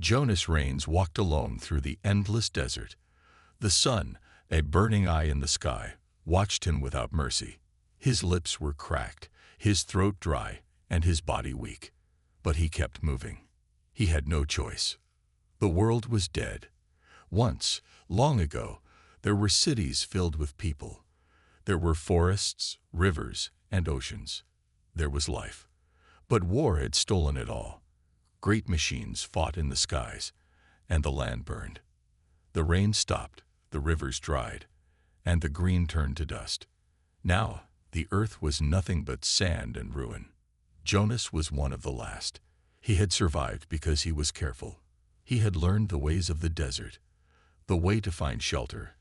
Jonas Rains walked alone through the endless desert. The sun, a burning eye in the sky, watched him without mercy. His lips were cracked, his throat dry, and his body weak. But he kept moving. He had no choice. The world was dead. Once, long ago, there were cities filled with people. There were forests, rivers, and oceans. There was life. But war had stolen it all. Great machines fought in the skies, and the land burned. The rain stopped, the rivers dried, and the green turned to dust. Now, the earth was nothing but sand and ruin. Jonas was one of the last. He had survived because he was careful. He had learned the ways of the desert, the way to find shelter,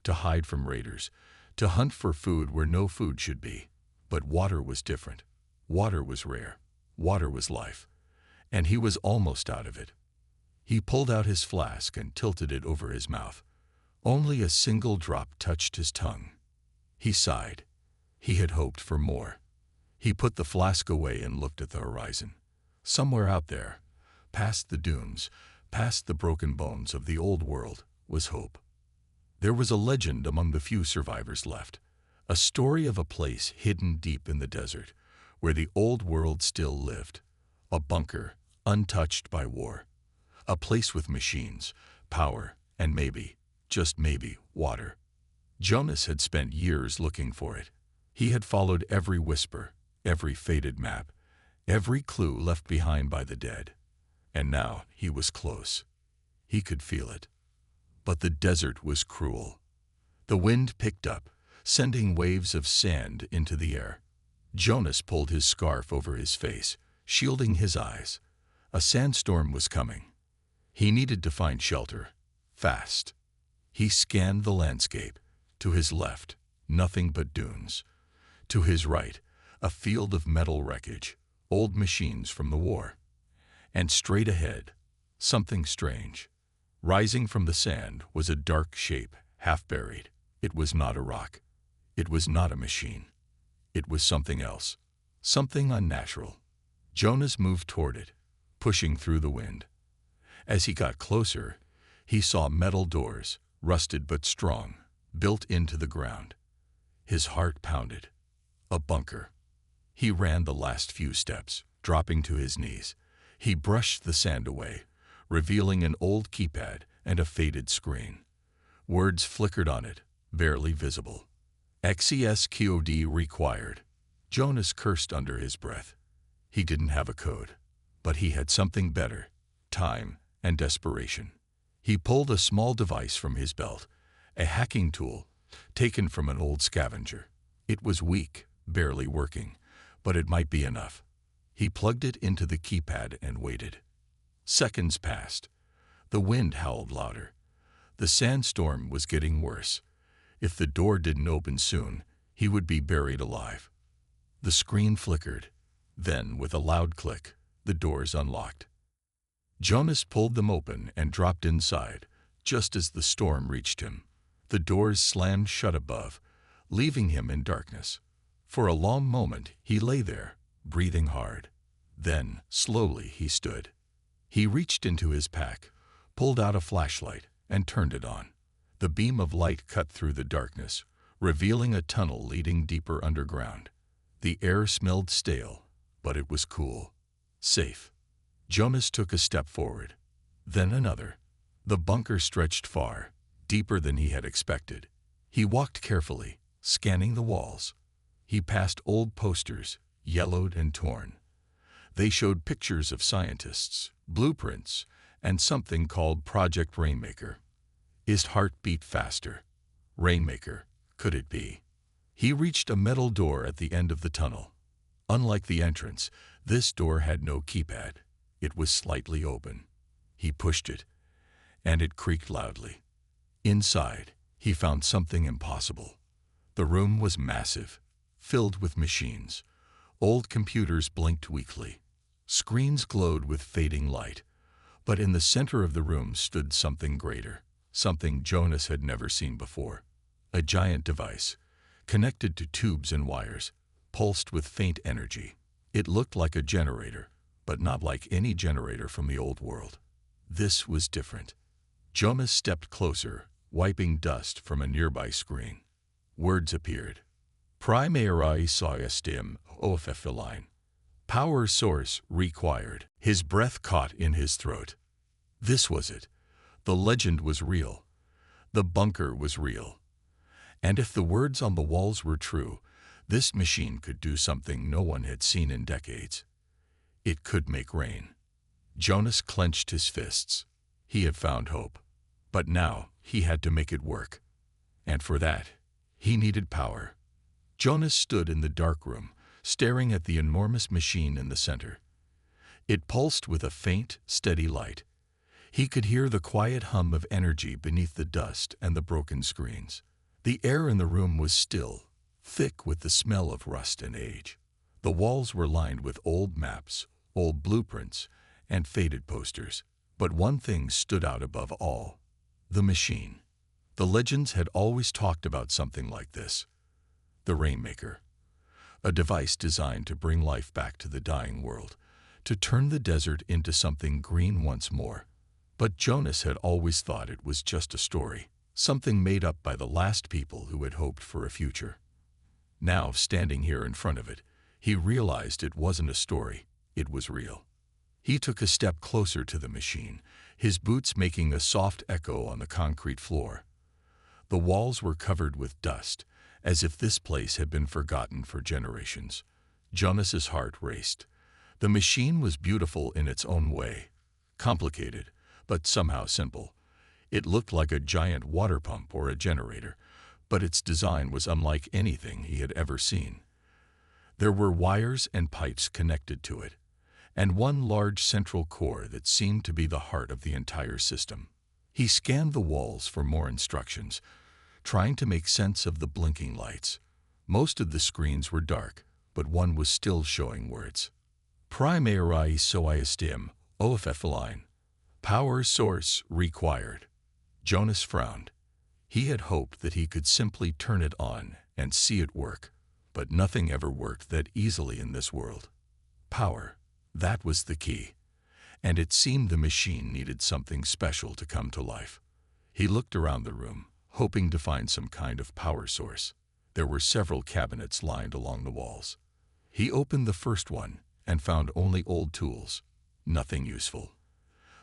to hide from raiders, to hunt for food where no food should be. But water was different. Water was rare. Water was life. And he was almost out of it. He pulled out his flask and tilted it over his mouth. Only a single drop touched his tongue. He sighed. He had hoped for more. He put the flask away and looked at the horizon. Somewhere out there, past the dunes, past the broken bones of the old world, was hope. There was a legend among the few survivors left, a story of a place hidden deep in the desert, where the old world still lived, a bunker untouched by war, a place with machines, power, and maybe, just maybe, water. Jonas had spent years looking for it. He had followed every whisper, every faded map, every clue left behind by the dead. And now he was close. He could feel it. But the desert was cruel. The wind picked up, sending waves of sand into the air. Jonas pulled his scarf over his face, shielding his eyes. A sandstorm was coming. He needed to find shelter, fast. He scanned the landscape. To his left, nothing but dunes. To his right, a field of metal wreckage, old machines from the war. And straight ahead, something strange. Rising from the sand was a dark shape, half buried. It was not a rock. It was not a machine. It was something else, something unnatural. Jonas moved toward it, pushing through the wind. As he got closer, he saw metal doors, rusted but strong, built into the ground. His heart pounded. A bunker. He ran the last few steps, dropping to his knees. He brushed the sand away, revealing an old keypad and a faded screen. Words flickered on it, barely visible. "Access code required." Jonas cursed under his breath. He didn't have a code, but he had something better: time and desperation. He pulled a small device from his belt, a hacking tool taken from an old scavenger. It was weak, barely working, but it might be enough. He plugged it into the keypad and waited. Seconds passed. The wind howled louder. The sandstorm was getting worse. If the door didn't open soon, he would be buried alive. The screen flickered. Then, with a loud click, the doors unlocked. Jonas pulled them open and dropped inside, just as the storm reached him. The doors slammed shut above, leaving him in darkness. For a long moment, he lay there, breathing hard. Then, slowly, he stood. He reached into his pack, pulled out a flashlight, and turned it on. The beam of light cut through the darkness, revealing a tunnel leading deeper underground. The air smelled stale, but it was cool. Safe. Jonas took a step forward, then another. The bunker stretched far, deeper than he had expected. He walked carefully, scanning the walls. He passed old posters, yellowed and torn. They showed pictures of scientists, blueprints, and something called Project Rainmaker. His heart beat faster. Rainmaker, could it be? He reached a metal door at the end of the tunnel. Unlike the entrance, this door had no keypad. It was slightly open. He pushed it, and it creaked loudly. Inside, he found something impossible. The room was massive, filled with machines. Old computers blinked weakly. Screens glowed with fading light. But in the center of the room stood something greater, something Jonas had never seen before. A giant device, connected to tubes and wires, pulsed with faint energy. It looked like a generator, but not like any generator from the old world. This was different. Jonas stepped closer, wiping dust from a nearby screen. Words appeared. Primary system offline. Power source required. His breath caught in his throat. This was it. The legend was real. The bunker was real. And if the words on the walls were true, this machine could do something no one had seen in decades. It could make rain. Jonas clenched his fists. He had found hope. But now he had to make it work. And for that, he needed power. Jonas stood in the dark room, staring at the enormous machine in the center. It pulsed with a faint, steady light. He could hear the quiet hum of energy beneath the dust and the broken screens. The air in the room was still, thick with the smell of rust and age. The walls were lined with old maps, old blueprints, and faded posters. But one thing stood out above all: the machine. The legends had always talked about something like this. The Rainmaker. A device designed to bring life back to the dying world, to turn the desert into something green once more. But Jonas had always thought it was just a story, something made up by the last people who had hoped for a future. Now, standing here in front of it, he realized it wasn't a story, it was real. He took a step closer to the machine, his boots making a soft echo on the concrete floor. The walls were covered with dust, as if this place had been forgotten for generations. Jonas's heart raced. The machine was beautiful in its own way, complicated, but somehow simple. It looked like a giant water pump or a generator, but its design was unlike anything he had ever seen. There were wires and pipes connected to it, and one large central core that seemed to be the heart of the entire system. He scanned the walls for more instructions, trying to make sense of the blinking lights. Most of the screens were dark, but one was still showing words. Primary system offline. Power source required. Jonas frowned. He had hoped that he could simply turn it on and see it work, but nothing ever worked that easily in this world. Power, that was the key, and it seemed the machine needed something special to come to life. He looked around the room, hoping to find some kind of power source. There were several cabinets lined along the walls. He opened the first one and found only old tools, nothing useful.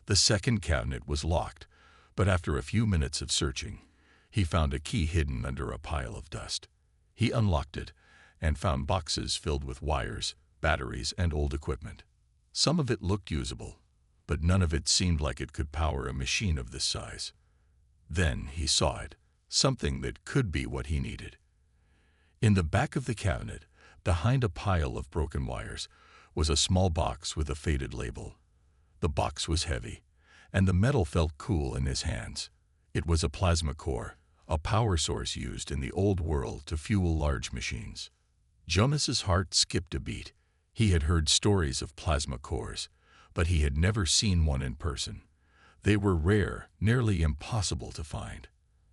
The second cabinet was locked, but after a few minutes of searching, he found a key hidden under a pile of dust. He unlocked it and found boxes filled with wires, batteries, and old equipment. Some of it looked usable, but none of it seemed like it could power a machine of this size. Then he saw it, something that could be what he needed. In the back of the cabinet, behind a pile of broken wires, was a small box with a faded label. The box was heavy, and the metal felt cool in his hands. It was a plasma core, a power source used in the old world to fuel large machines. Jonas's heart skipped a beat. He had heard stories of plasma cores, but he had never seen one in person. They were rare, nearly impossible to find.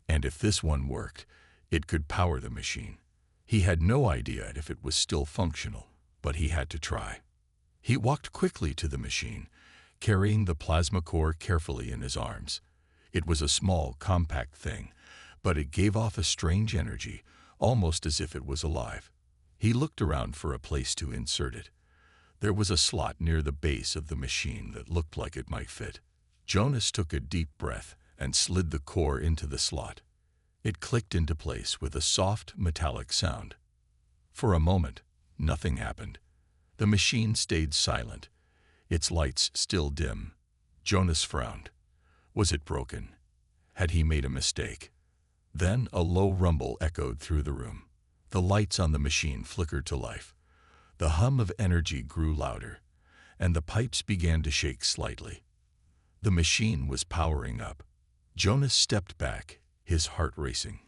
And if this one worked, it could power the machine. He had no idea if it was still functional, but he had to try. He walked quickly to the machine, carrying the plasma core carefully in his arms. It was a small, compact thing, but it gave off a strange energy, almost as if it was alive. He looked around for a place to insert it. There was a slot near the base of the machine that looked like it might fit. Jonas took a deep breath and slid the core into the slot. It clicked into place with a soft, metallic sound. For a moment, nothing happened. The machine stayed silent, its lights still dim. Jonas frowned. Was it broken? Had he made a mistake? Then a low rumble echoed through the room. The lights on the machine flickered to life. The hum of energy grew louder, and the pipes began to shake slightly. The machine was powering up. Jonas stepped back, his heart racing.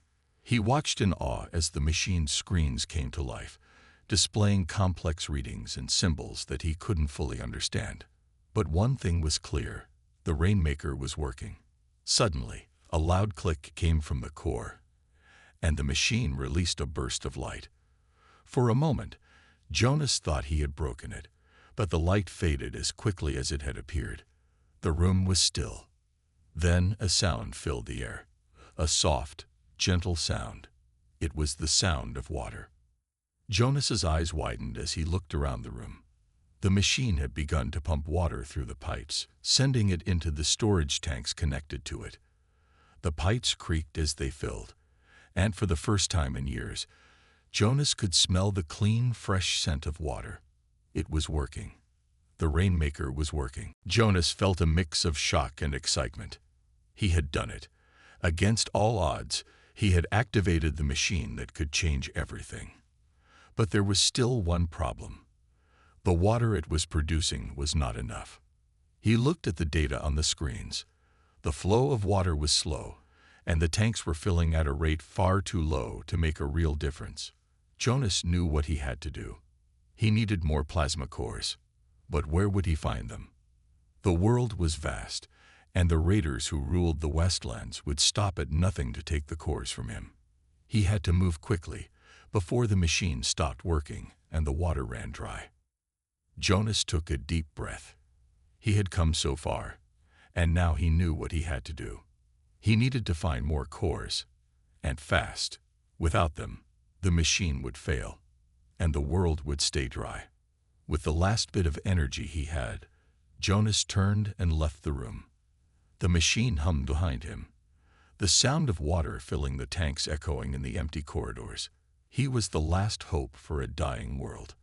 He watched in awe as the machine's screens came to life, displaying complex readings and symbols that he couldn't fully understand. But one thing was clear: the Rainmaker was working. Suddenly, a loud click came from the core, and the machine released a burst of light. For a moment, Jonas thought he had broken it, but the light faded as quickly as it had appeared. The room was still. Then a sound filled the air. A soft, gentle sound. It was the sound of water. Jonas's eyes widened as he looked around the room. The machine had begun to pump water through the pipes, sending it into the storage tanks connected to it. The pipes creaked as they filled, and for the first time in years, Jonas could smell the clean, fresh scent of water. It was working. The rainmaker was working. Jonas felt a mix of shock and excitement. He had done it. Against all odds, he had activated the machine that could change everything. But there was still one problem. The water it was producing was not enough. He looked at the data on the screens. The flow of water was slow, and the tanks were filling at a rate far too low to make a real difference. Jonas knew what he had to do. He needed more plasma cores. But where would he find them? The world was vast, and the raiders who ruled the Westlands would stop at nothing to take the cores from him. He had to move quickly, before the machine stopped working and the water ran dry. Jonas took a deep breath. He had come so far, and now he knew what he had to do. He needed to find more cores, and fast. Without them, the machine would fail, and the world would stay dry. With the last bit of energy he had, Jonas turned and left the room. The machine hummed behind him, the sound of water filling the tanks echoing in the empty corridors. He was the last hope for a dying world,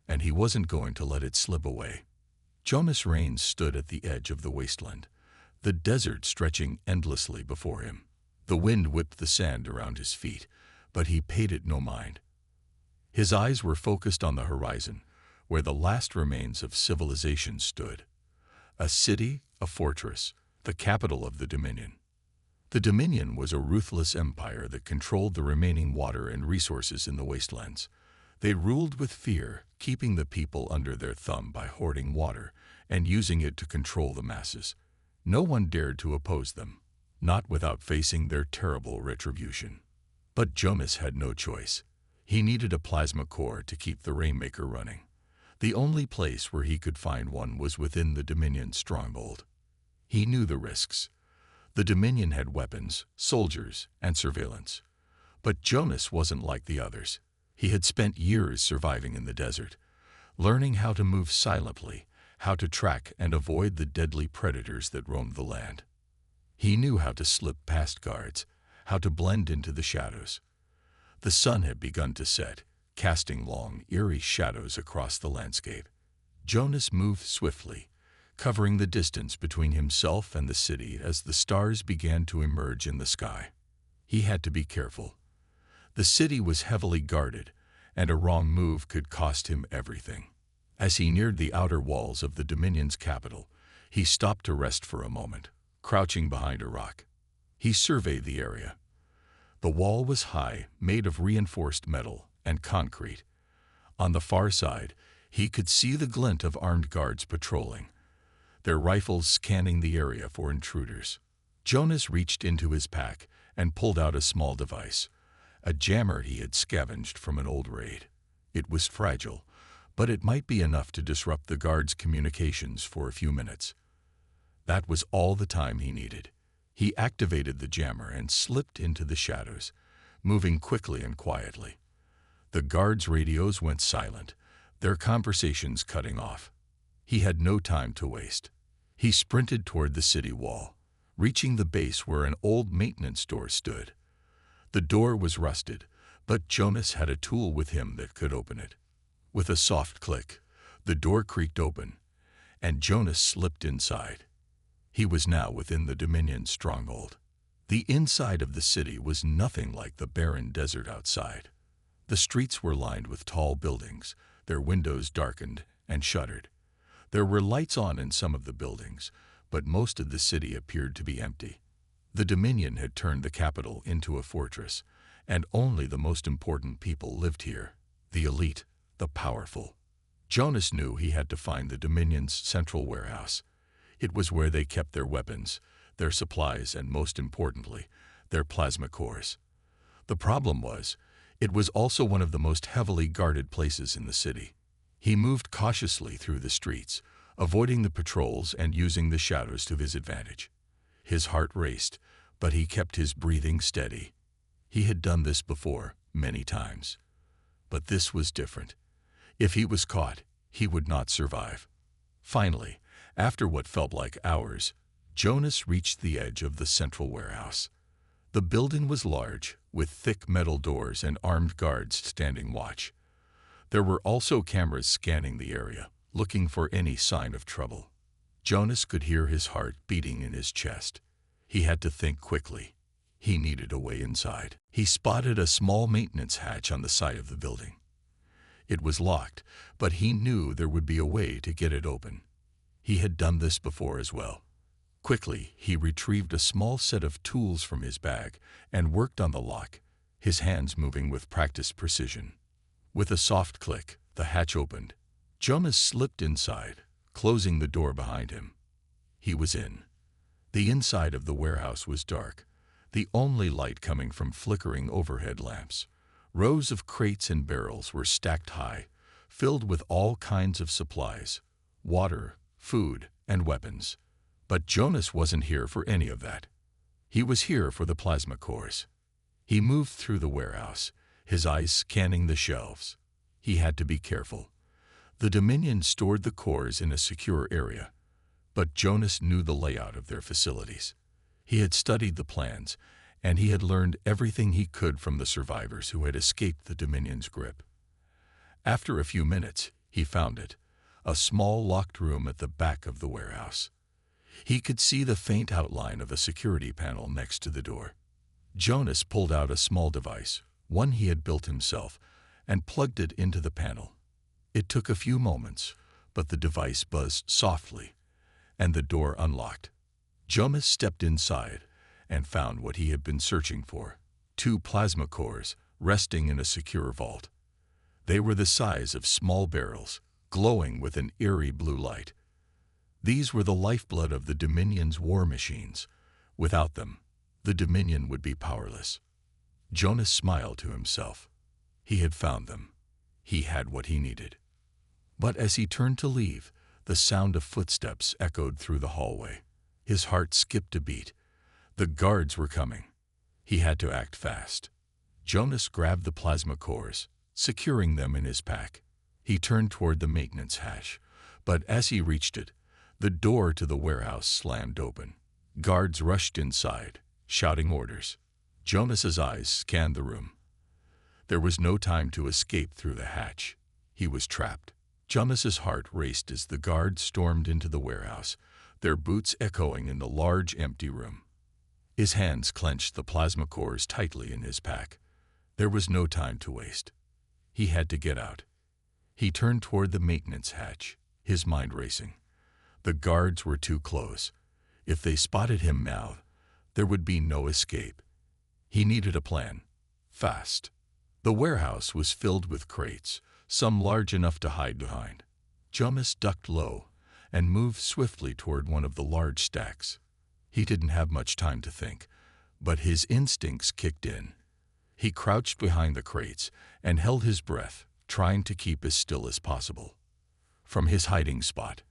and he wasn't going to let it slip away. Jonas Rains stood at the edge of the wasteland, the desert stretching endlessly before him. The wind whipped the sand around his feet, but he paid it no mind. His eyes were focused on the horizon, where the last remains of civilization stood. A city, a fortress, the capital of the Dominion. The Dominion was a ruthless empire that controlled the remaining water and resources in the wastelands. They ruled with fear, keeping the people under their thumb by hoarding water and using it to control the masses. No one dared to oppose them, not without facing their terrible retribution. But Jonas had no choice. He needed a plasma core to keep the Rainmaker running. The only place where he could find one was within the Dominion's stronghold. He knew the risks. The Dominion had weapons, soldiers, and surveillance. But Jonas wasn't like the others. He had spent years surviving in the desert, learning how to move silently, how to track and avoid the deadly predators that roamed the land. He knew how to slip past guards, how to blend into the shadows. The sun had begun to set, casting long, eerie shadows across the landscape. Jonas moved swiftly, covering the distance between himself and the city as the stars began to emerge in the sky. He had to be careful. The city was heavily guarded, and a wrong move could cost him everything. As he neared the outer walls of the Dominion's capital, he stopped to rest for a moment, crouching behind a rock. He surveyed the area. The wall was high, made of reinforced metal and concrete. On the far side, he could see the glint of armed guards patrolling, their rifles scanning the area for intruders. Jonas reached into his pack and pulled out a small device, a jammer he had scavenged from an old raid. It was fragile, but it might be enough to disrupt the guards' communications for a few minutes. That was all the time he needed. He activated the jammer and slipped into the shadows, moving quickly and quietly. The guards' radios went silent, their conversations cutting off. He had no time to waste. He sprinted toward the city wall, reaching the base where an old maintenance door stood. The door was rusted, but Jonas had a tool with him that could open it. With a soft click, the door creaked open, and Jonas slipped inside. He was now within the Dominion's stronghold. The inside of the city was nothing like the barren desert outside. The streets were lined with tall buildings, their windows darkened and shuttered. There were lights on in some of the buildings, but most of the city appeared to be empty. The Dominion had turned the capital into a fortress, and only the most important people lived here, the elite, the powerful. Jonas knew he had to find the Dominion's central warehouse. It was where they kept their weapons, their supplies, and most importantly, their plasma cores. The problem was, it was also one of the most heavily guarded places in the city. He moved cautiously through the streets, avoiding the patrols and using the shadows to his advantage. His heart raced, but he kept his breathing steady. He had done this before, many times. But this was different. If he was caught, he would not survive. Finally, after what felt like hours, Jonas reached the edge of the central warehouse. The building was large, with thick metal doors and armed guards standing watch. There were also cameras scanning the area, looking for any sign of trouble. Jonas could hear his heart beating in his chest. He had to think quickly. He needed a way inside. He spotted a small maintenance hatch on the side of the building. It was locked, but he knew there would be a way to get it open. He had done this before as well. Quickly, he retrieved a small set of tools from his bag and worked on the lock, his hands moving with practiced precision. With a soft click, the hatch opened. Jonas slipped inside, closing the door behind him. He was in. The inside of the warehouse was dark, the only light coming from flickering overhead lamps. Rows of crates and barrels were stacked high, filled with all kinds of supplies, water, food, and weapons. But Jonas wasn't here for any of that. He was here for the plasma cores. He moved through the warehouse, his eyes scanning the shelves. He had to be careful. The Dominion stored the cores in a secure area, but Jonas knew the layout of their facilities. He had studied the plans, and he had learned everything he could from the survivors who had escaped the Dominion's grip. After a few minutes, he found it, a small locked room at the back of the warehouse. He could see the faint outline of a security panel next to the door. Jonas pulled out a small device, one he had built himself, and plugged it into the panel. It took a few moments, but the device buzzed softly, and the door unlocked. Jonas stepped inside and found what he had been searching for: 2 plasma cores resting in a secure vault. They were the size of small barrels, glowing with an eerie blue light. These were the lifeblood of the Dominion's war machines. Without them, the Dominion would be powerless. Jonas smiled to himself. He had found them. He had what he needed. But as he turned to leave, the sound of footsteps echoed through the hallway. His heart skipped a beat. The guards were coming. He had to act fast. Jonas grabbed the plasma cores, securing them in his pack. He turned toward the maintenance hatch, but as he reached it, the door to the warehouse slammed open. Guards rushed inside, shouting orders. Jonas's eyes scanned the room. There was no time to escape through the hatch. He was trapped. Jonas's heart raced as the guards stormed into the warehouse, their boots echoing in the large empty room. His hands clenched the plasma cores tightly in his pack. There was no time to waste. He had to get out. He turned toward the maintenance hatch, his mind racing. The guards were too close. If they spotted him now, there would be no escape. He needed a plan. Fast. The warehouse was filled with crates, some large enough to hide behind. Jonas ducked low and moved swiftly toward one of the large stacks. He didn't have much time to think, but his instincts kicked in. He crouched behind the crates and held his breath, trying to keep as still as possible. From his hiding spot,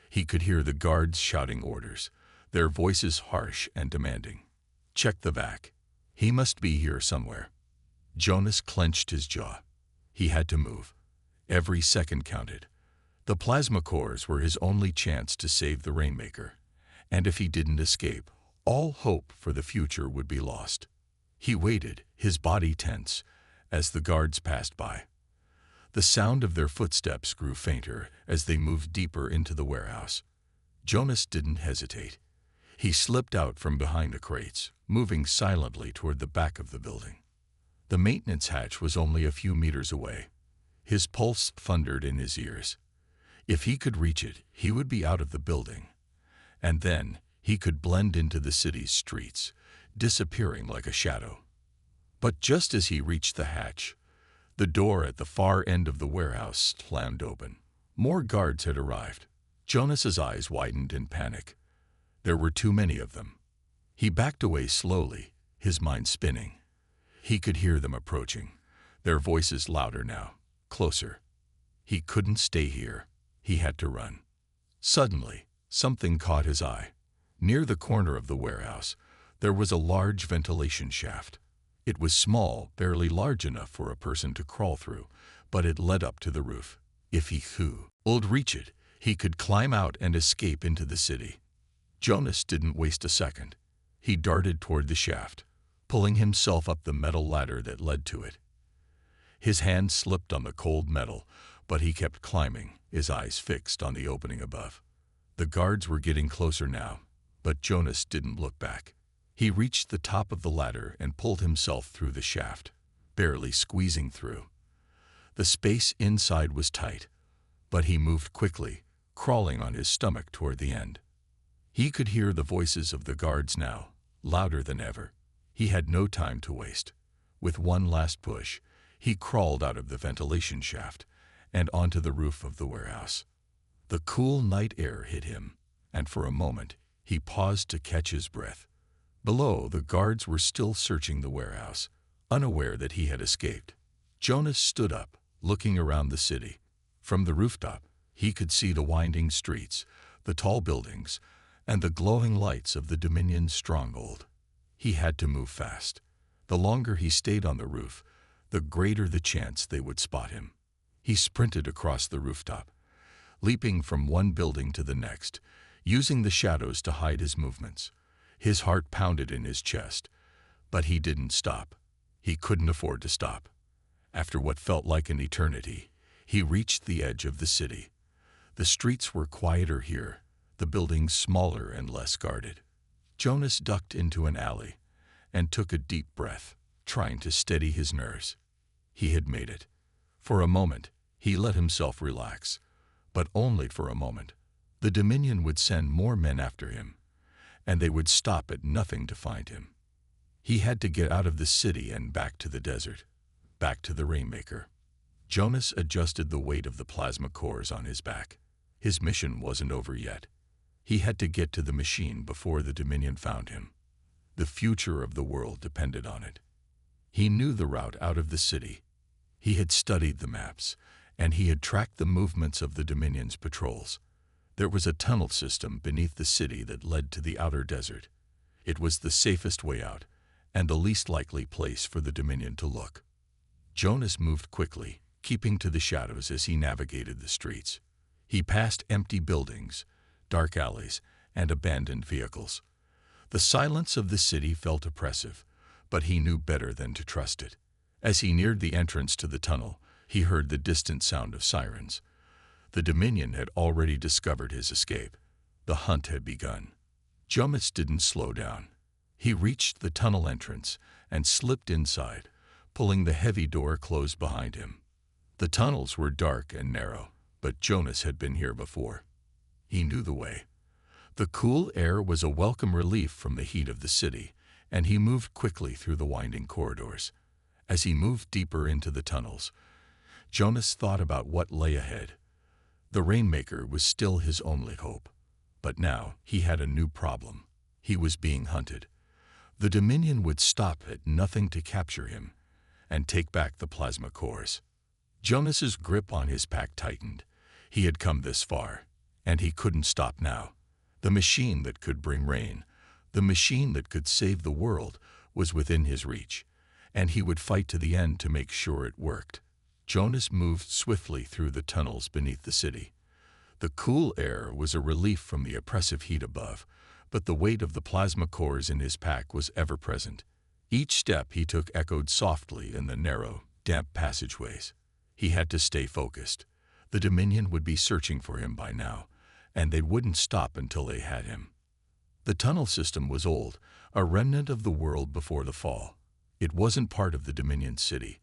he could hear the guards shouting orders, their voices harsh and demanding. Check the vac. He must be here somewhere. Jonas clenched his jaw. He had to move. Every second counted. The plasma cores were his only chance to save the Rainmaker, and if he didn't escape, all hope for the future would be lost. He waited, his body tense, as the guards passed by. The sound of their footsteps grew fainter as they moved deeper into the warehouse. Jonas didn't hesitate. He slipped out from behind the crates, moving silently toward the back of the building. The maintenance hatch was only a few meters away. His pulse thundered in his ears. If he could reach it, he would be out of the building. And then he could blend into the city's streets, disappearing like a shadow. But just as he reached the hatch, the door at the far end of the warehouse slammed open. More guards had arrived. Jonas's eyes widened in panic. There were too many of them. He backed away slowly, his mind spinning. He could hear them approaching, their voices louder now, closer. He couldn't stay here. He had to run. Suddenly, something caught his eye. Near the corner of the warehouse, there was a large ventilation shaft. It was small, barely large enough for a person to crawl through, but it led up to the roof. If he could reach it, he could climb out and escape into the city. Jonas didn't waste a second. He darted toward the shaft, pulling himself up the metal ladder that led to it. His hand slipped on the cold metal, but he kept climbing, his eyes fixed on the opening above. The guards were getting closer now, but Jonas didn't look back. He reached the top of the ladder and pulled himself through the shaft, barely squeezing through. The space inside was tight, but he moved quickly, crawling on his stomach toward the end. He could hear the voices of the guards now, louder than ever. He had no time to waste. With one last push, he crawled out of the ventilation shaft and onto the roof of the warehouse. The cool night air hit him, and for a moment, he paused to catch his breath. Below, the guards were still searching the warehouse, unaware that he had escaped. Jonas stood up, looking around the city. From the rooftop, he could see the winding streets, the tall buildings, and the glowing lights of the Dominion's stronghold. He had to move fast. The longer he stayed on the roof, the greater the chance they would spot him. He sprinted across the rooftop, leaping from one building to the next, using the shadows to hide his movements. His heart pounded in his chest, but he didn't stop. He couldn't afford to stop. After what felt like an eternity, he reached the edge of the city. The streets were quieter here, the buildings smaller and less guarded. Jonas ducked into an alley and took a deep breath, trying to steady his nerves. He had made it. For a moment, he let himself relax, but only for a moment. The Dominion would send more men after him, and they would stop at nothing to find him. He had to get out of the city and back to the desert, back to the Rainmaker. Jonas adjusted the weight of the plasma cores on his back. His mission wasn't over yet. He had to get to the machine before the Dominion found him. The future of the world depended on it. He knew the route out of the city. He had studied the maps, and he had tracked the movements of the Dominion's patrols. There was a tunnel system beneath the city that led to the outer desert. It was the safest way out, and the least likely place for the Dominion to look. Jonas moved quickly, keeping to the shadows as he navigated the streets. He passed empty buildings, dark alleys, and abandoned vehicles. The silence of the city felt oppressive, but he knew better than to trust it. As he neared the entrance to the tunnel, he heard the distant sound of sirens. The Dominion had already discovered his escape. The hunt had begun. Jonas didn't slow down. He reached the tunnel entrance and slipped inside, pulling the heavy door closed behind him. The tunnels were dark and narrow, but Jonas had been here before. He knew the way. The cool air was a welcome relief from the heat of the city, and he moved quickly through the winding corridors. As he moved deeper into the tunnels, Jonas thought about what lay ahead. The Rainmaker was still his only hope. But now he had a new problem. He was being hunted. The Dominion would stop at nothing to capture him and take back the plasma cores. Jonas's grip on his pack tightened. He had come this far, and he couldn't stop now. The machine that could bring rain, the machine that could save the world, was within his reach, and he would fight to the end to make sure it worked. Jonas moved swiftly through the tunnels beneath the city. The cool air was a relief from the oppressive heat above, but the weight of the plasma cores in his pack was ever present. Each step he took echoed softly in the narrow, damp passageways. He had to stay focused. The Dominion would be searching for him by now, and they wouldn't stop until they had him. The tunnel system was old, a remnant of the world before the fall. It wasn't part of the Dominion city,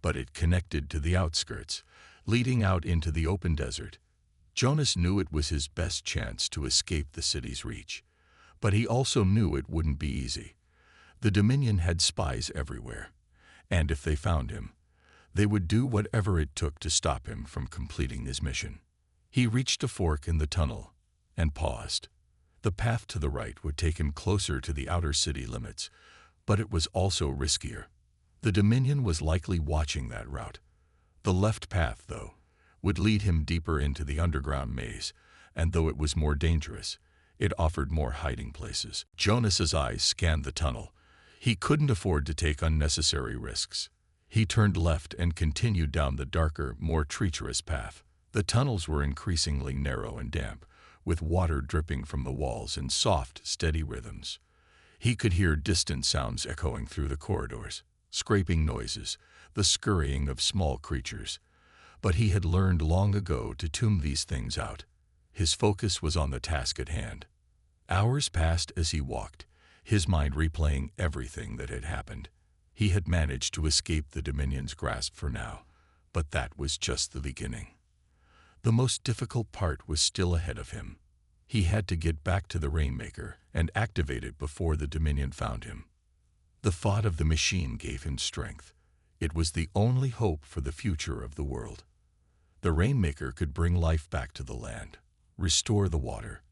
but it connected to the outskirts, leading out into the open desert. Jonas knew it was his best chance to escape the city's reach, but he also knew it wouldn't be easy. The Dominion had spies everywhere, and if they found him, they would do whatever it took to stop him from completing his mission. He reached a fork in the tunnel and paused. The path to the right would take him closer to the outer city limits, but it was also riskier. The Dominion was likely watching that route. The left path, though, would lead him deeper into the underground maze, and though it was more dangerous, it offered more hiding places. Jonas's eyes scanned the tunnel. He couldn't afford to take unnecessary risks. He turned left and continued down the darker, more treacherous path. The tunnels were increasingly narrow and damp, with water dripping from the walls in soft, steady rhythms. He could hear distant sounds echoing through the corridors, scraping noises, the scurrying of small creatures. But he had learned long ago to tune these things out. His focus was on the task at hand. Hours passed as he walked, his mind replaying everything that had happened. He had managed to escape the Dominion's grasp for now, but that was just the beginning. The most difficult part was still ahead of him. He had to get back to the Rainmaker and activate it before the Dominion found him. The thought of the machine gave him strength. It was the only hope for the future of the world. The Rainmaker could bring life back to the land, restore the water,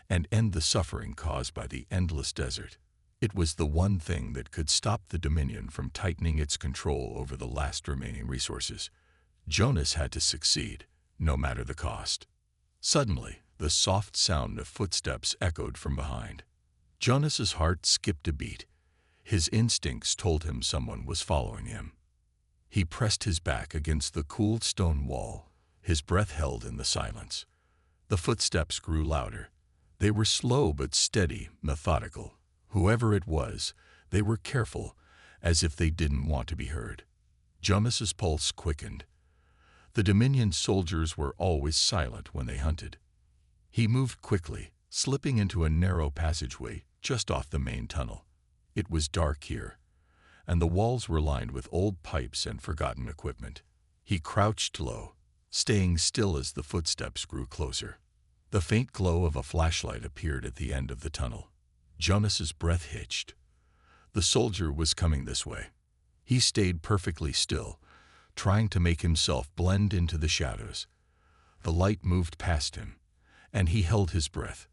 and end the suffering caused by the endless desert. It was the one thing that could stop the Dominion from tightening its control over the last remaining resources. Jonas had to succeed, no matter the cost. Suddenly, the soft sound of footsteps echoed from behind. Jonas's heart skipped a beat. His instincts told him someone was following him. He pressed his back against the cool stone wall, his breath held in the silence. The footsteps grew louder. They were slow but steady, methodical. Whoever it was, they were careful, as if they didn't want to be heard. Jonas's pulse quickened. The Dominion soldiers were always silent when they hunted. He moved quickly, slipping into a narrow passageway just off the main tunnel. It was dark here, and the walls were lined with old pipes and forgotten equipment. He crouched low, staying still as the footsteps grew closer. The faint glow of a flashlight appeared at the end of the tunnel. Jonas's breath hitched. The soldier was coming this way. He stayed perfectly still, trying to make himself blend into the shadows. The light moved past him, and he held his breath.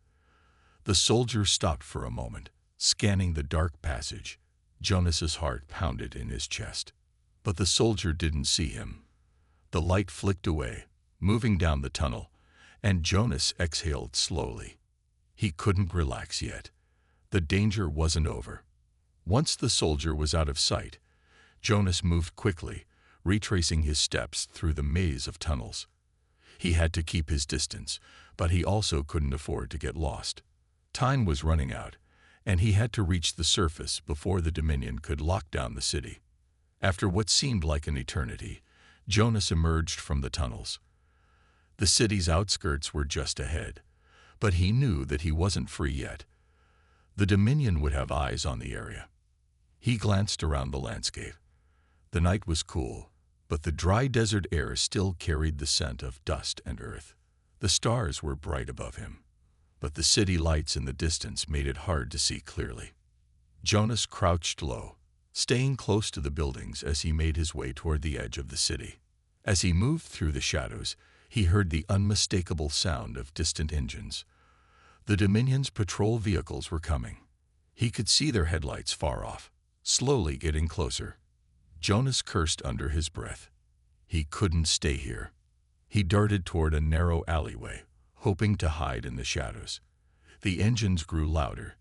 The soldier stopped for a moment, scanning the dark passage. Jonas's heart pounded in his chest. But the soldier didn't see him. The light flicked away, moving down the tunnel, and Jonas exhaled slowly. He couldn't relax yet. The danger wasn't over. Once the soldier was out of sight, Jonas moved quickly, retracing his steps through the maze of tunnels. He had to keep his distance, but he also couldn't afford to get lost. Time was running out, and he had to reach the surface before the Dominion could lock down the city. After what seemed like an eternity, Jonas emerged from the tunnels. The city's outskirts were just ahead, but he knew that he wasn't free yet. The Dominion would have eyes on the area. He glanced around the landscape. The night was cool, but the dry desert air still carried the scent of dust and earth. The stars were bright above him, but the city lights in the distance made it hard to see clearly. Jonas crouched low, staying close to the buildings as he made his way toward the edge of the city. As he moved through the shadows, he heard the unmistakable sound of distant engines. The Dominion's patrol vehicles were coming. He could see their headlights far off, slowly getting closer. Jonas cursed under his breath. He couldn't stay here. He darted toward a narrow alleyway, hoping to hide in the shadows. The engines grew louder,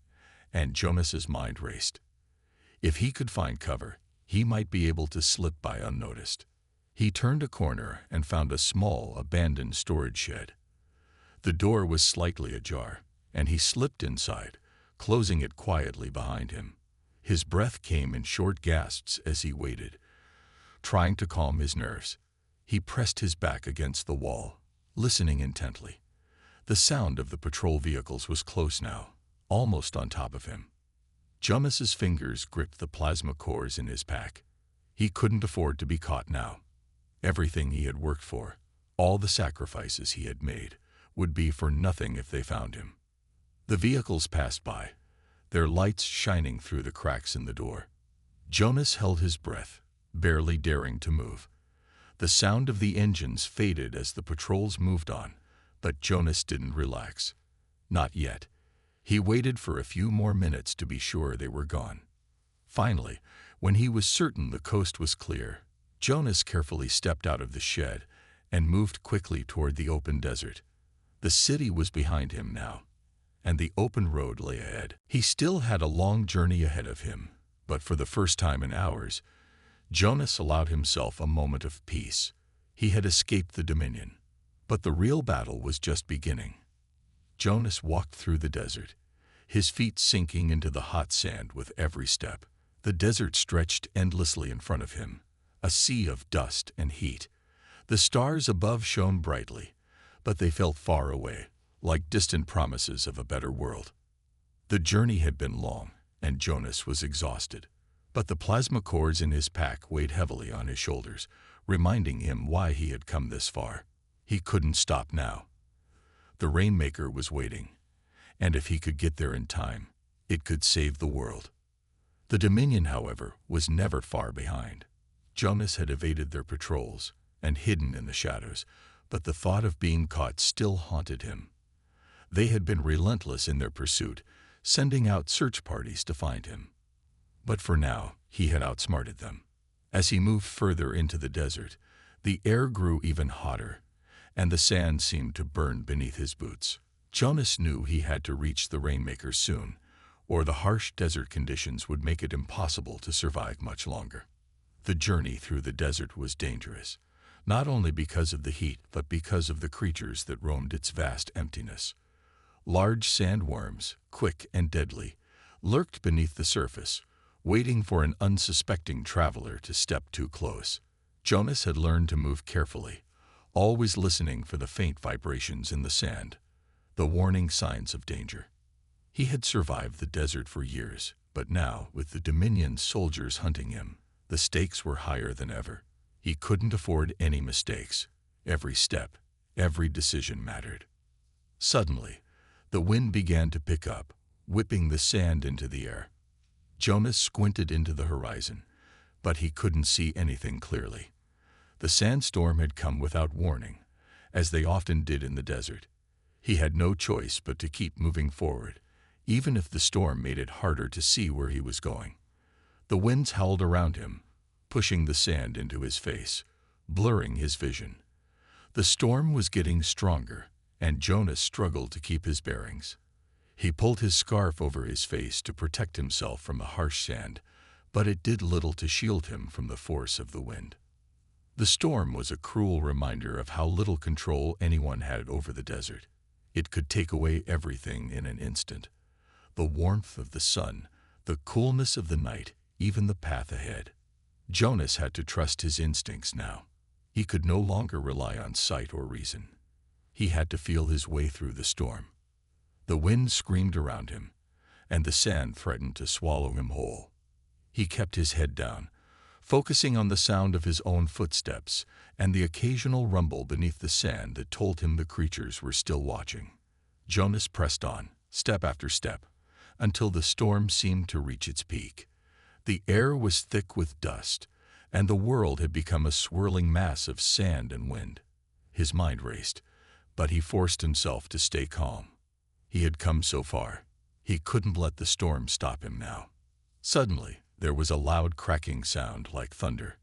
and Jonas's mind raced. If he could find cover, he might be able to slip by unnoticed. He turned a corner and found a small, abandoned storage shed. The door was slightly ajar, and he slipped inside, closing it quietly behind him. His breath came in short gasps as he waited. Trying to calm his nerves, he pressed his back against the wall, listening intently. The sound of the patrol vehicles was close now, almost on top of him. Jonas's fingers gripped the plasma cores in his pack. He couldn't afford to be caught now. Everything he had worked for, all the sacrifices he had made, would be for nothing if they found him. The vehicles passed by, their lights shining through the cracks in the door. Jonas held his breath, barely daring to move. The sound of the engines faded as the patrols moved on, but Jonas didn't relax. Not yet. He waited for a few more minutes to be sure they were gone. Finally, when he was certain the coast was clear, Jonas carefully stepped out of the shed and moved quickly toward the open desert. The city was behind him now, and the open road lay ahead. He still had a long journey ahead of him, but for the first time in hours, Jonas allowed himself a moment of peace. He had escaped the Dominion, but the real battle was just beginning. Jonas walked through the desert, his feet sinking into the hot sand with every step. The desert stretched endlessly in front of him, a sea of dust and heat. The stars above shone brightly, but they felt far away, like distant promises of a better world. The journey had been long, and Jonas was exhausted, but the plasma cores in his pack weighed heavily on his shoulders, reminding him why he had come this far. He couldn't stop now. The Rainmaker was waiting, and if he could get there in time, it could save the world. The Dominion, however, was never far behind. Jonas had evaded their patrols and hidden in the shadows, but the thought of being caught still haunted him. They had been relentless in their pursuit, sending out search parties to find him. But for now, he had outsmarted them. As he moved further into the desert, the air grew even hotter, and the sand seemed to burn beneath his boots. Jonas knew he had to reach the Rainmaker soon, or the harsh desert conditions would make it impossible to survive much longer. The journey through the desert was dangerous, not only because of the heat, but because of the creatures that roamed its vast emptiness. Large sandworms, quick and deadly, lurked beneath the surface, waiting for an unsuspecting traveler to step too close. Jonas had learned to move carefully, always listening for the faint vibrations in the sand, the warning signs of danger. He had survived the desert for years, but now, with the Dominion soldiers hunting him, the stakes were higher than ever. He couldn't afford any mistakes. Every step, every decision mattered. Suddenly, the wind began to pick up, whipping the sand into the air. Jonas squinted into the horizon, but he couldn't see anything clearly. The sandstorm had come without warning, as they often did in the desert. He had no choice but to keep moving forward, even if the storm made it harder to see where he was going. The winds howled around him, pushing the sand into his face, blurring his vision. The storm was getting stronger, and Jonas struggled to keep his bearings. He pulled his scarf over his face to protect himself from the harsh sand, but it did little to shield him from the force of the wind. The storm was a cruel reminder of how little control anyone had over the desert. It could take away everything in an instant. The warmth of the sun, the coolness of the night, even the path ahead. Jonas had to trust his instincts now. He could no longer rely on sight or reason. He had to feel his way through the storm. The wind screamed around him, and the sand threatened to swallow him whole. He kept his head down, focusing on the sound of his own footsteps and the occasional rumble beneath the sand that told him the creatures were still watching. Jonas pressed on, step after step, until the storm seemed to reach its peak. The air was thick with dust, and the world had become a swirling mass of sand and wind. His mind raced, but he forced himself to stay calm. He had come so far. He couldn't let the storm stop him now. Suddenly, there was a loud cracking sound like thunder.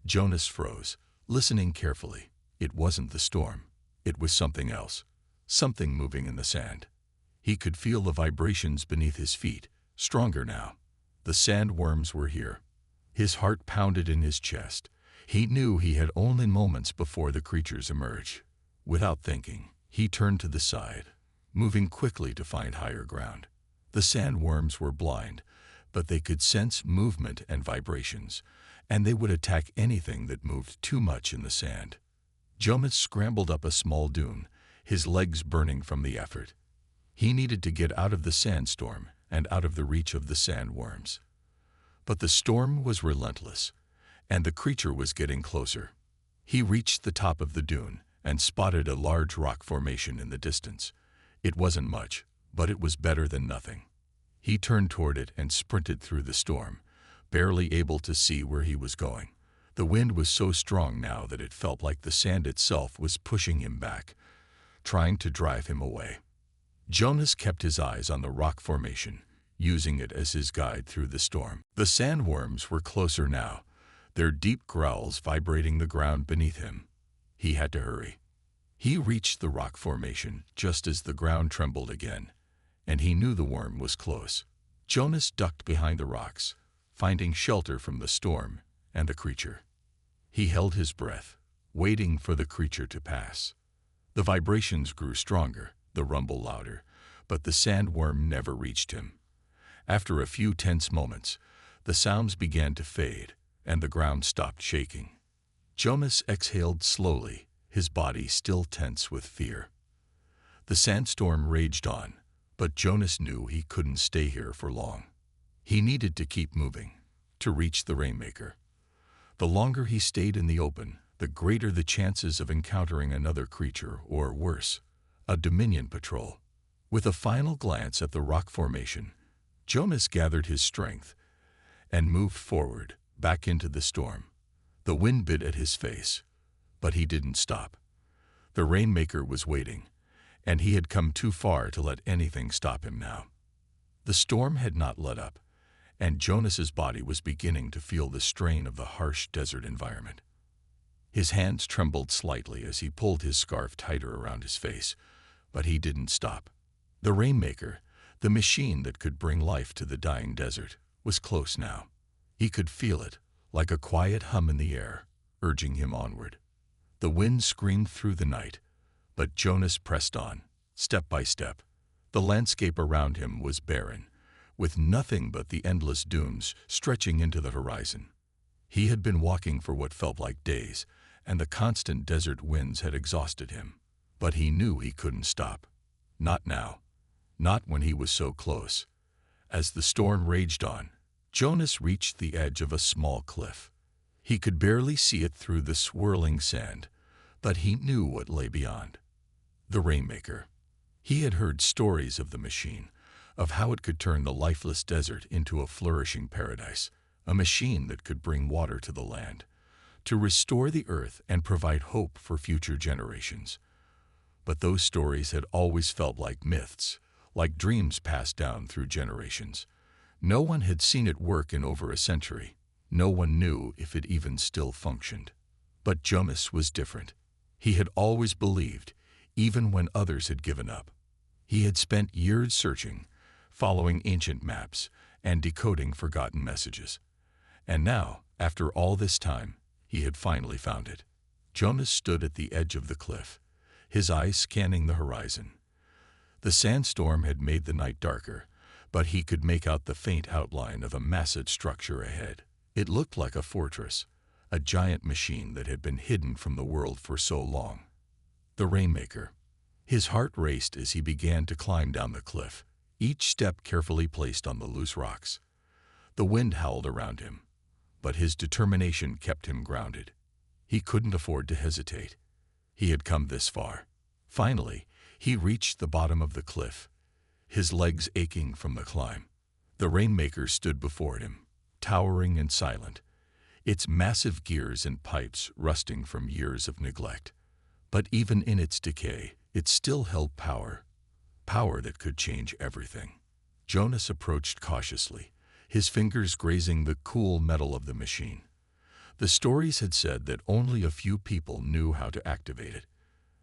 Jonas froze, listening carefully. It wasn't the storm. It was something else, something moving in the sand. He could feel the vibrations beneath his feet, stronger now. The sandworms were here. His heart pounded in his chest. He knew he had only moments before the creatures emerged. Without thinking, he turned to the side, moving quickly to find higher ground. The sandworms were blind, but they could sense movement and vibrations, and they would attack anything that moved too much in the sand. Jonas scrambled up a small dune, his legs burning from the effort. He needed to get out of the sandstorm and out of the reach of the sandworms. But the storm was relentless, and the creature was getting closer. He reached the top of the dune and spotted a large rock formation in the distance. It wasn't much, but it was better than nothing. He turned toward it and sprinted through the storm, barely able to see where he was going. The wind was so strong now that it felt like the sand itself was pushing him back, trying to drive him away. Jonas kept his eyes on the rock formation, using it as his guide through the storm. The sandworms were closer now, their deep growls vibrating the ground beneath him. He had to hurry. He reached the rock formation just as the ground trembled again, and he knew the worm was close. Jonas ducked behind the rocks, finding shelter from the storm and the creature. He held his breath, waiting for the creature to pass. The vibrations grew stronger, the rumble louder, but the sandworm never reached him. After a few tense moments, the sounds began to fade, and the ground stopped shaking. Jonas exhaled slowly, his body still tense with fear. The sandstorm raged on, but Jonas knew he couldn't stay here for long. He needed to keep moving, to reach the Rainmaker. The longer he stayed in the open, the greater the chances of encountering another creature or, worse, a Dominion patrol. With a final glance at the rock formation, Jonas gathered his strength and moved forward, back into the storm. The wind bit at his face, but he didn't stop. The Rainmaker was waiting, and he had come too far to let anything stop him now. The storm had not let up, and Jonas's body was beginning to feel the strain of the harsh desert environment. His hands trembled slightly as he pulled his scarf tighter around his face, but he didn't stop. The Rainmaker, the machine that could bring life to the dying desert, was close now. He could feel it, like a quiet hum in the air, urging him onward. The wind screamed through the night, but Jonas pressed on, step by step. The landscape around him was barren, with nothing but the endless dunes stretching into the horizon. He had been walking for what felt like days, and the constant desert winds had exhausted him. But he knew he couldn't stop. Not now. Not when he was so close. As the storm raged on, Jonas reached the edge of a small cliff. He could barely see it through the swirling sand, but he knew what lay beyond. The Rainmaker. He had heard stories of the machine, of how it could turn the lifeless desert into a flourishing paradise, a machine that could bring water to the land, to restore the earth and provide hope for future generations. But those stories had always felt like myths, like dreams passed down through generations. No one had seen it work in over a century. No one knew if it even still functioned. But Jonas was different. He had always believed, even when others had given up. He had spent years searching, following ancient maps, and decoding forgotten messages. And now, after all this time, he had finally found it. Jonas stood at the edge of the cliff, his eyes scanning the horizon. The sandstorm had made the night darker, but he could make out the faint outline of a massive structure ahead. It looked like a fortress, a giant machine that had been hidden from the world for so long. The Rainmaker. His heart raced as he began to climb down the cliff, each step carefully placed on the loose rocks. The wind howled around him, but his determination kept him grounded. He couldn't afford to hesitate. He had come this far. Finally, he reached the bottom of the cliff, his legs aching from the climb. The Rainmaker stood before him, towering and silent, its massive gears and pipes rusting from years of neglect. But even in its decay, it still held power, power that could change everything. Jonas approached cautiously, his fingers grazing the cool metal of the machine. The stories had said that only a few people knew how to activate it.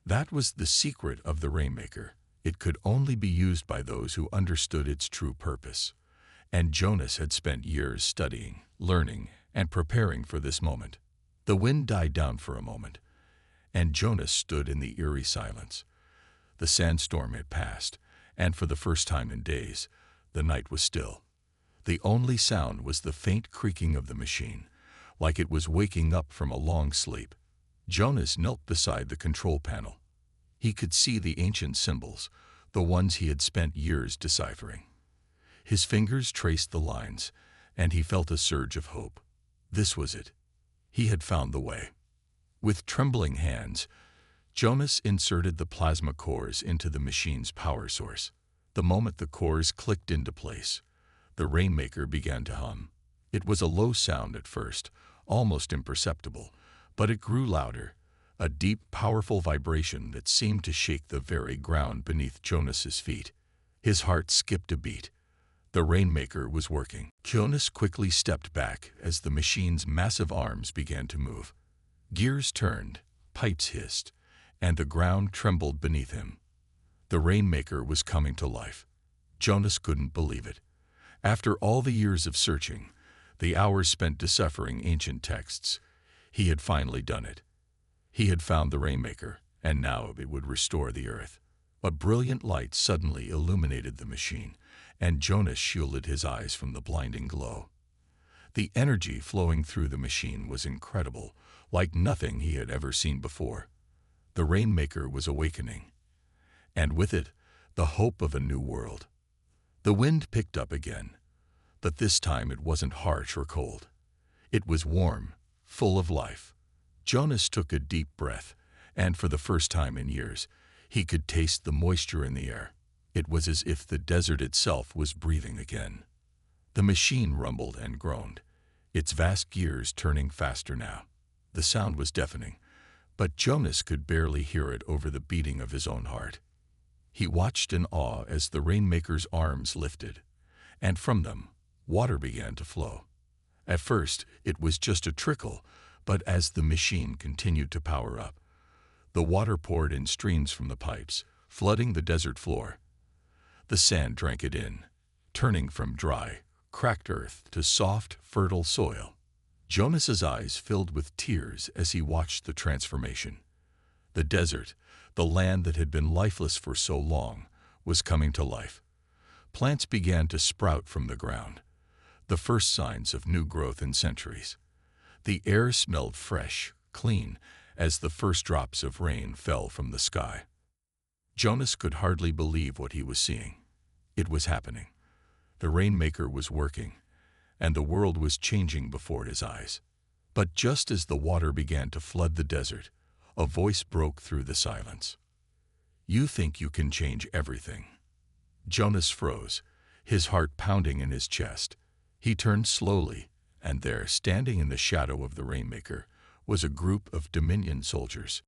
That was the secret of the Rainmaker. It could only be used by those who understood its true purpose. And Jonas had spent years studying, learning, and preparing for this moment. The wind died down for a moment, and Jonas stood in the eerie silence. The sandstorm had passed, and for the first time in days, the night was still. The only sound was the faint creaking of the machine, like it was waking up from a long sleep. Jonas knelt beside the control panel. He could see the ancient symbols, the ones he had spent years deciphering. His fingers traced the lines, and he felt a surge of hope. This was it. He had found the way. With trembling hands, Jonas inserted the plasma cores into the machine's power source. The moment the cores clicked into place, the Rainmaker began to hum. It was a low sound at first, almost imperceptible, but it grew louder, a deep, powerful vibration that seemed to shake the very ground beneath Jonas's feet. His heart skipped a beat. The Rainmaker was working. Jonas quickly stepped back as the machine's massive arms began to move. Gears turned, pipes hissed, and the ground trembled beneath him. The Rainmaker was coming to life. Jonas couldn't believe it. After all the years of searching, the hours spent deciphering ancient texts, he had finally done it. He had found the Rainmaker, and now it would restore the earth. A brilliant light suddenly illuminated the machine, and Jonas shielded his eyes from the blinding glow. The energy flowing through the machine was incredible, like nothing he had ever seen before. The Rainmaker was awakening, and with it, the hope of a new world. The wind picked up again, but this time it wasn't harsh or cold. It was warm, full of life. Jonas took a deep breath, and for the first time in years, he could taste the moisture in the air. It was as if the desert itself was breathing again. The machine rumbled and groaned, its vast gears turning faster now. The sound was deafening, but Jonas could barely hear it over the beating of his own heart. He watched in awe as the Rainmaker's arms lifted, and from them, water began to flow. At first, it was just a trickle, but as the machine continued to power up, the water poured in streams from the pipes, flooding the desert floor. The sand drank it in, turning from dry, cracked earth to soft, fertile soil. Jonas's eyes filled with tears as he watched the transformation. The desert, the land that had been lifeless for so long, was coming to life. Plants began to sprout from the ground, the first signs of new growth in centuries. The air smelled fresh, clean, as the first drops of rain fell from the sky. Jonas could hardly believe what he was seeing. It was happening. The Rainmaker was working, and the world was changing before his eyes. But just as the water began to flood the desert, a voice broke through the silence. "You think you can change everything." Jonas froze, his heart pounding in his chest. He turned slowly, and there, standing in the shadow of the Rainmaker, was a group of Dominion soldiers.